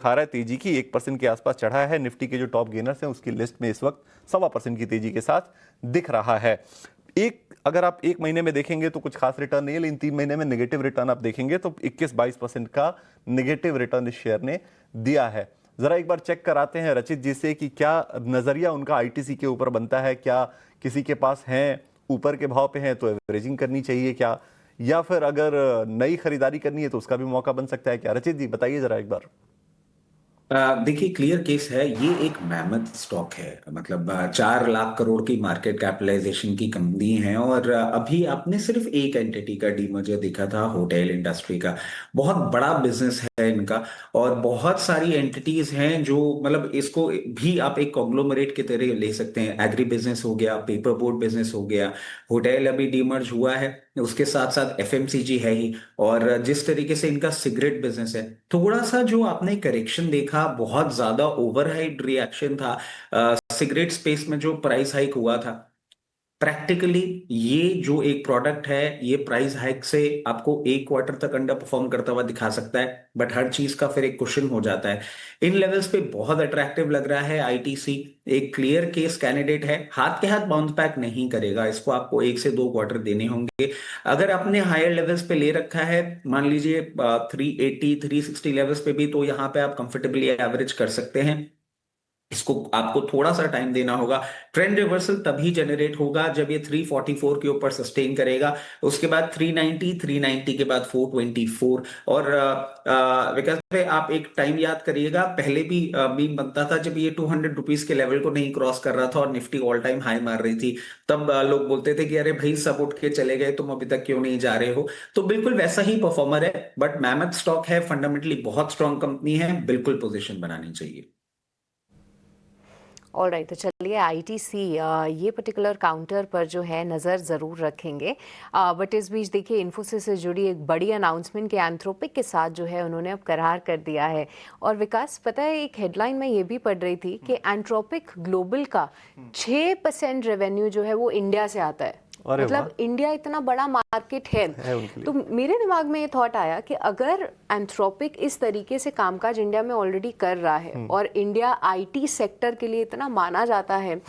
खा रहा है तेजी की, 1% के आसपास चढ़ा है। निफ्टी के जो टॉप गेनर्स हैं उसकी लिस्ट में इस वक्त 1.25% की तेजी के साथ दिख रहा है। अगर आप एक महीने में देखेंगे तो कुछ खास रिटर्न नहीं है, लेकिन 3 महीने में नेगेटिव रिटर्न आप देखेंगे तो 21-22% का नेगेटिव रिटर्न इस शेयर ने दिया है। जरा एक बार चेक कराते हैं रचित जी से कि क्या नजरिया उनका आईटीसी के ऊपर बनता है। क्या किसी के पास हैं, ऊपर के भाव पे हैं तो एवरेजिंग करनी चाहिए क्या, या फिर अगर नई खरीदारी करनी है तो उसका भी मौका बन सकता है क्या? रचित जी बताइए जरा एक बार। देखिए, क्लियर केस है। ये एक मैमथ स्टॉक है। मतलब 4 लाख करोड़ की मार्केट कैपिटलाइजेशन की कंपनी है। और अभी आपने सिर्फ एक एंटिटी का डीमर्जर देखा था, होटल इंडस्ट्री का। बहुत बड़ा बिजनेस है इनका। और बहुत सारी एंटिटीज हैं जो, मतलब इसको भी आप एक कॉन्ग्लोमरेट की तरह ले सकते हैं। एग्री बिजनेस हो गया, पेपर बोर्ड बिजनेस हो गया, होटल अभी डीमर्ज हुआ है, उसके साथ साथ एफएमसीजी है ही। और जिस तरीके से इनका सिगरेट बिजनेस है, थोड़ा सा जो आपने करेक्शन देखा, बहुत ज्यादा ओवरहाइड रिएक्शन था सिगरेट स्पेस में जो प्राइस हाइक हुआ था। प्रैक्टिकली ये जो एक प्रोडक्ट है, ये प्राइस हाइक से आपको 1 क्वार्टर तक अंडर परफॉर्म करता हुआ दिखा सकता है, बट हर चीज का फिर एक क्वेश्चन हो जाता है। इन लेवल्स पे बहुत अट्रैक्टिव लग रहा है आईटीसी। एक क्लियर केस कैंडिडेट है। हाथ के हाथ बाउंस बैक नहीं करेगा, इसको आपको 1 से 2 क्वार्टर देने होंगे। अगर आपने हायर लेवल्स पे ले रखा है, मान लीजिए 380 360 लेवल्स पे भी, तो यहाँ पे आप कंफर्टेबली एवरेज कर सकते हैं। इसको आपको थोड़ा सा टाइम देना होगा। ट्रेंड रिवर्सल तभी जनरेट होगा जब ये 344 के ऊपर सस्टेन करेगा। उसके बाद 390, 390 के बाद 424। और विकास भाई, आप एक टाइम याद करिएगा, पहले भी बीम बनता था जब ये 200 रुपीज के लेवल को नहीं क्रॉस कर रहा था और निफ्टी ऑल टाइम हाई मार रही थी। तब लोग बोलते थे कि अरे भाई, सब उठ के चले गए, तुम अभी तक क्यों नहीं जा रहे हो। तो बिल्कुल वैसा ही परफॉर्मर है, बट मैमथ स्टॉक है, फंडामेंटली बहुत स्ट्रांग कंपनी है, बिल्कुल पोजीशन बनानी चाहिए। ऑल राइट, तो चलिए आईटीसी ये पर्टिकुलर काउंटर पर जो है नज़र ज़रूर रखेंगे। बट इस बीच देखिए, इन्फोसिस से जुड़ी एक बड़ी अनाउंसमेंट कि एंथ्रोपिक के साथ जो है उन्होंने अब करार कर दिया है। और विकास, पता है, एक हेडलाइन में ये भी पढ़ रही थी कि एंथ्रोपिक ग्लोबल का 6% रेवेन्यू जो है वो इंडिया से आता है। मतलब इंडिया इतना बड़ा मार्केट है। तो मेरे दिमाग में ये थॉट आया कि अगर एंथ्रोपिक इस तरीके से कामकाज इंडिया में ऑलरेडी कर रहा है और इंडिया आईटी सेक्टर के लिए इतना माना जाता है,